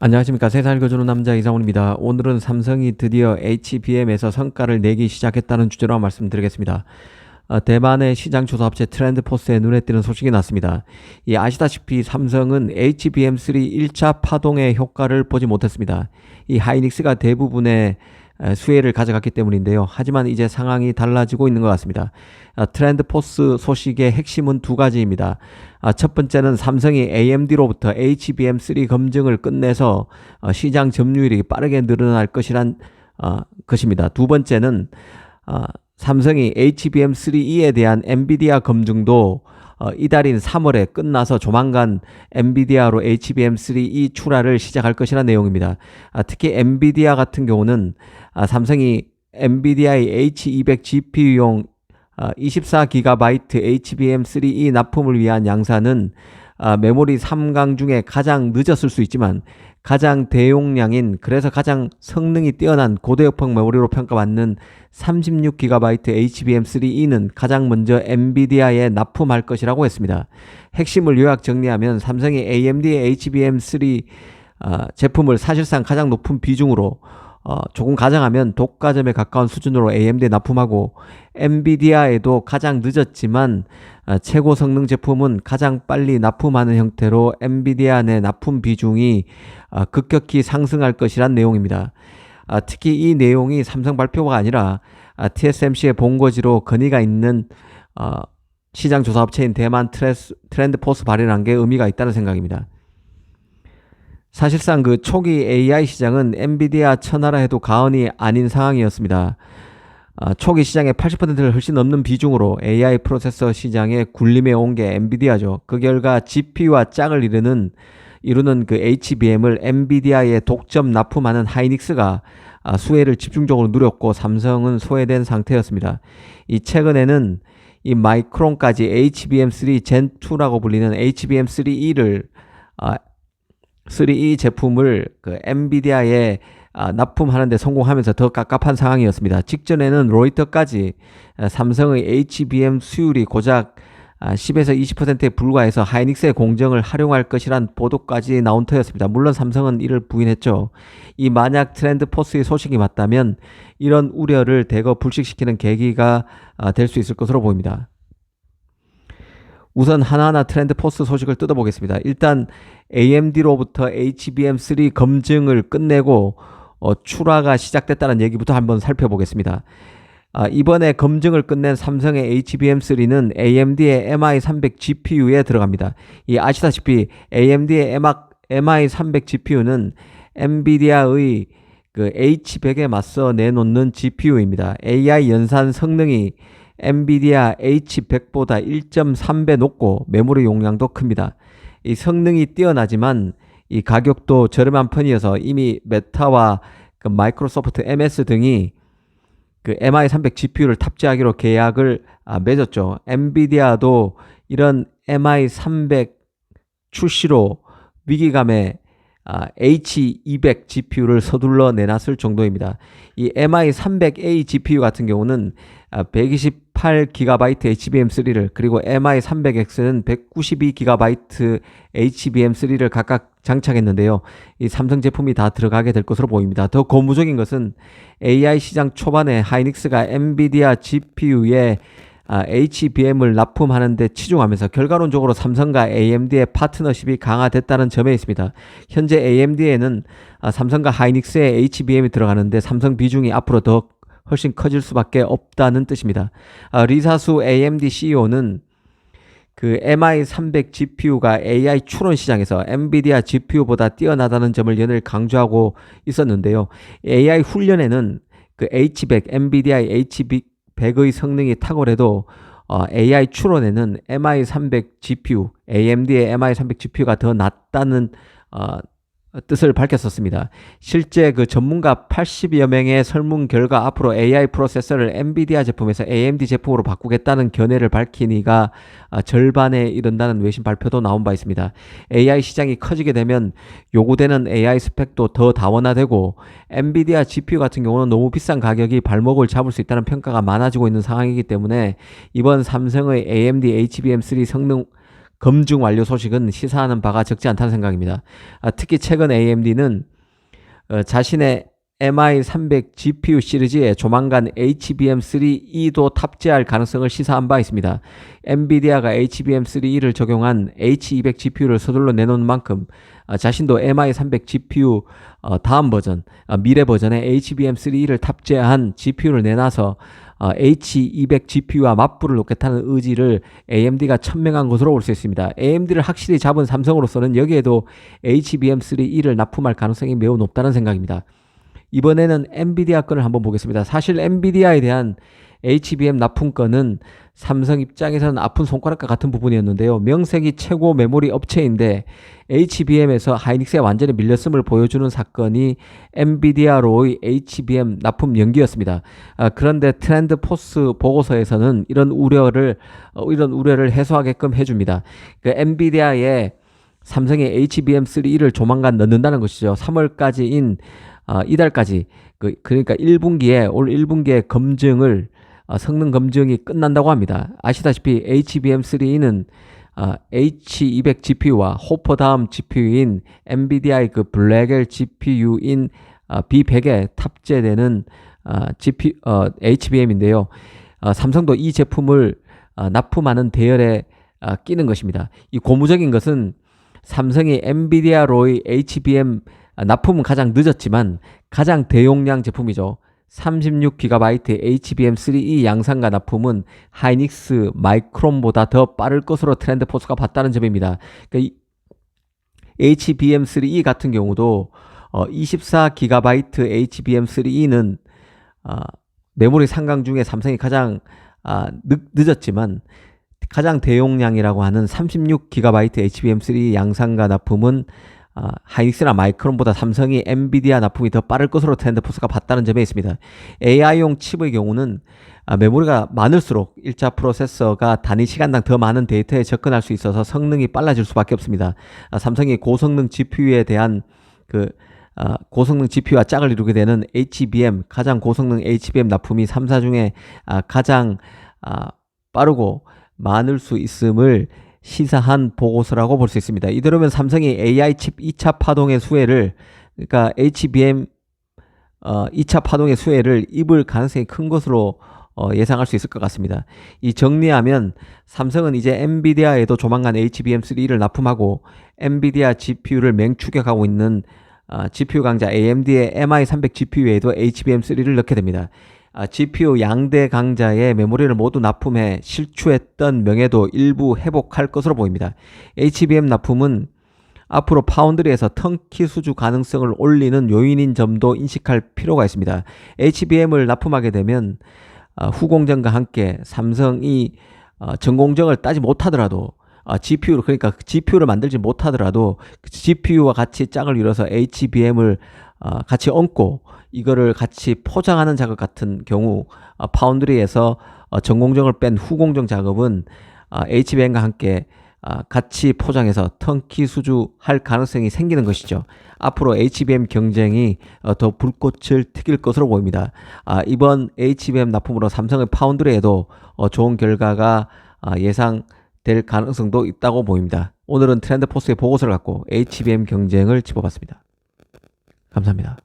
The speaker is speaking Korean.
안녕하십니까. 세상을 읽어주는 남자 이상훈입니다. 오늘은 삼성이 드디어 HBM에서 성과를 내기 시작했다는 주제로 말씀드리겠습니다. 대만의 시장 조사업체 트렌드포스에 눈에 띄는 소식이 났습니다. 아시다시피 삼성은 HBM3 1차 파동의 효과를 보지 못했습니다. 이 하이닉스가 대부분의 수혜를 가져갔기 때문인데요. 하지만 이제 상황이 달라지고 있는 것 같습니다. 트렌드포스 소식의 핵심은 두 가지입니다. 첫 번째는 삼성이 AMD로부터 HBM3 검증을 끝내서 시장 점유율이 빠르게 늘어날 것입니다. 두 번째는 삼성이 HBM3E에 대한 엔비디아 검증도 이달인 3월에 끝나서 조만간 엔비디아로 HBM3E 출하를 시작할 것이라는 내용입니다. 특히 엔비디아 같은 경우는 삼성이 엔비디아의 H200 GPU용 24GB HBM3E 납품을 위한 양산은 메모리 3강 중에 가장 늦었을 수 있지만 가장 대용량인, 그래서 가장 성능이 뛰어난 고대역폭 메모리로 평가받는 36GB HBM3E는 가장 먼저 엔비디아에 납품할 것이라고 했습니다. 핵심을 요약 정리하면 삼성이 AMD의 HBM3 제품을 사실상 가장 높은 비중으로 조금 가정하면 독과점에 가까운 수준으로 AMD에 납품하고, 엔비디아에도 가장 늦었지만 최고 성능 제품은 가장 빨리 납품하는 형태로 엔비디아 내 납품 비중이 급격히 상승할 것이란 내용입니다. 특히 이 내용이 삼성 발표가 아니라 TSMC의 본거지로 건의가 있는 시장 조사 업체인 대만 트렌드포스 발행한 게 의미가 있다는 생각입니다. 사실상 그 초기 AI 시장은 엔비디아 천하라 해도 과언이 아닌 상황이었습니다. 초기 시장의 80%를 훨씬 넘는 비중으로 AI 프로세서 시장에 군림해 온 게 엔비디아죠. 그 결과 GPU와 짝을 이루는 그 HBM을 엔비디아에 독점 납품하는 하이닉스가 수혜를 집중적으로 누렸고, 삼성은 소외된 상태였습니다. 최근에는 이 마이크론까지 HBM3 Gen2라고 불리는 HBM3E를 3E 제품을 그 엔비디아에 납품하는 데 성공하면서 더 갑갑한 상황이었습니다. 직전에는 로이터까지 삼성의 HBM 수율이 고작 10에서 20%에 불과해서 하이닉스의 공정을 활용할 것이란 보도까지 나온 터였습니다. 물론 삼성은 이를 부인했죠. 만약 트렌드포스의 소식이 맞다면 이런 우려를 대거 불식시키는 계기가 될 수 있을 것으로 보입니다. 우선 하나하나 트렌드포스 소식을 뜯어보겠습니다. 일단 AMD로부터 HBM3 검증을 끝내고 출하가 시작됐다는 얘기부터 한번 살펴보겠습니다. 이번에 검증을 끝낸 삼성의 HBM3는 AMD의 MI300 GPU에 들어갑니다. 아시다시피 AMD의 MI300 GPU는 엔비디아의 그 H100에 맞서 내놓는 GPU입니다. AI 연산 성능이 엔비디아 H100보다 1.3배 높고 메모리 용량도 큽니다. 성능이 뛰어나지만 가격도 저렴한 편이어서 이미 메타와 그 마이크로소프트 MS 등이 그 MI300 GPU를 탑재하기로 계약을 맺었죠. 엔비디아도 이런 MI300 출시로 위기감에 H200 GPU를 서둘러 내놨을 정도입니다. MI300A GPU 같은 경우는 128GB HBM3를, 그리고 MI300X는 192GB HBM3를 각각 장착했는데요. 삼성 제품이 다 들어가게 될 것으로 보입니다. 더 고무적인 것은 AI 시장 초반에 하이닉스가 엔비디아 GPU에 HBM을 납품하는 데 치중하면서 결과론적으로 삼성과 AMD의 파트너십이 강화됐다는 점에 있습니다. 현재 AMD에는 삼성과 하이닉스의 HBM이 들어가는데 삼성 비중이 앞으로 더 훨씬 커질 수밖에 없다는 뜻입니다. 리사수 AMD CEO는 그 MI300 GPU가 AI 추론 시장에서 엔비디아 GPU보다 뛰어나다는 점을 연일 강조하고 있었는데요. AI 훈련에는 그 H100, 엔비디아의 H100의 성능이 탁월해도 AI 추론에는 MI300 GPU, AMD의 MI300 GPU가 더 낫다는 뜻을 밝혔었습니다. 실제 그 전문가 80여 명의 설문 결과 앞으로 AI 프로세서를 엔비디아 제품에서 AMD 제품으로 바꾸겠다는 견해를 밝힌 이가 절반에 이른다는 외신 발표도 나온 바 있습니다. AI 시장이 커지게 되면 요구되는 AI 스펙도 더 다원화되고, 엔비디아 GPU 같은 경우는 너무 비싼 가격이 발목을 잡을 수 있다는 평가가 많아지고 있는 상황이기 때문에 이번 삼성의 AMD HBM3 성능 검증 완료 소식은 시사하는 바가 적지 않다는 생각입니다. 특히 최근 AMD는 자신의 MI300 GPU 시리즈에 조만간 HBM3E도 탑재할 가능성을 시사한 바 있습니다. 엔비디아가 HBM3E를 적용한 H200 GPU를 서둘러 내놓은 만큼 자신도 MI300 GPU 다음 버전, 미래 버전의 HBM3E를 탑재한 GPU를 내놔서 H200 GPU와 맞불을 놓겠다는 의지를 AMD가 천명한 것으로 볼 수 있습니다. AMD를 확실히 잡은 삼성으로서는 여기에도 HBM3E를 납품할 가능성이 매우 높다는 생각입니다. 이번에는 엔비디아 건을 한번 보겠습니다. 사실 엔비디아에 대한 HBM 납품 건은 삼성 입장에서는 아픈 손가락과 같은 부분이었는데요. 명색이 최고 메모리 업체인데 HBM에서 하이닉스에 완전히 밀렸음을 보여주는 사건이 엔비디아로의 HBM 납품 연기였습니다. 그런데 트렌드 포스 보고서에서는 이런 우려를 해소하게끔 해줍니다. 그 엔비디아에 삼성의 HBM3E를 조만간 넣는다는 것이죠. 3월까지인 이달까지 그러니까 1분기에 올 1분기에 검증을 성능 검증이 끝난다고 합니다. 아시다시피 HBM3E는 H200 GPU와 호퍼 다음 GPU인 엔비디아의 그 블랙엘 GPU인 B100에 탑재되는 HBM인데요. 삼성도 이 제품을 납품하는 대열에 끼는 것입니다. 이 고무적인 것은 삼성이 엔비디아로의 HBM 납품은 가장 늦었지만 가장 대용량 제품이죠. 36GB HBM3E 양산과 납품은 하이닉스 마이크론보다 더 빠를 것으로 트렌드 포스가 봤다는 점입니다. 그러니까 HBM3E 같은 경우도 24GB HBM3E는 메모리 상강 중에 삼성이 가장 늦었지만 가장 대용량이라고 하는 36GB HBM3E 양산과 납품은 하이닉스나 마이크론보다 삼성이 엔비디아 납품이 더 빠를 것으로 트렌드포스가 봤다는 점에 있습니다. AI용 칩의 경우는 메모리가 많을수록 1차 프로세서가 단위 시간당 더 많은 데이터에 접근할 수 있어서 성능이 빨라질 수밖에 없습니다. 삼성이 고성능 GPU에 대한 고성능 GPU와 짝을 이루게 되는 HBM, 가장 고성능 HBM 납품이 3사 중에 가장 빠르고 많을 수 있음을 시사한 보고서라고 볼 수 있습니다. 이대로면 삼성이 AI 칩 2차 파동의 수혜를, 그러니까 HBM 2차 파동의 수혜를 입을 가능성이 큰 것으로 예상할 수 있을 것 같습니다. 이 정리하면 삼성은 이제 엔비디아에도 조만간 HBM3를 납품하고 엔비디아 GPU를 맹추격하고 있는 GPU 강자 AMD의 MI300 GPU에도 HBM3를 넣게 됩니다. GPU 양대 강자의 메모리를 모두 납품해 실추했던 명예도 일부 회복할 것으로 보입니다. HBM 납품은 앞으로 파운드리에서 턴키 수주 가능성을 올리는 요인인 점도 인식할 필요가 있습니다. HBM을 납품하게 되면 후공정과 함께 삼성이 전공정을 따지 못하더라도 그러니까 GPU를 만들지 못하더라도 GPU와 같이 짝을 이뤄서 HBM을 같이 얹고 이거를 같이 포장하는 작업 같은 경우 파운드리에서 전공정을 뺀 후공정 작업은 HBM과 함께 같이 포장해서 턴키 수주할 가능성이 생기는 것이죠. 앞으로 HBM 경쟁이 더 불꽃을 튀길 것으로 보입니다. 이번 HBM 납품으로 삼성의 파운드리에도 좋은 결과가 예상될 가능성도 있다고 보입니다. 오늘은 트렌드포스의 보고서를 갖고 HBM 경쟁을 짚어봤습니다. 감사합니다.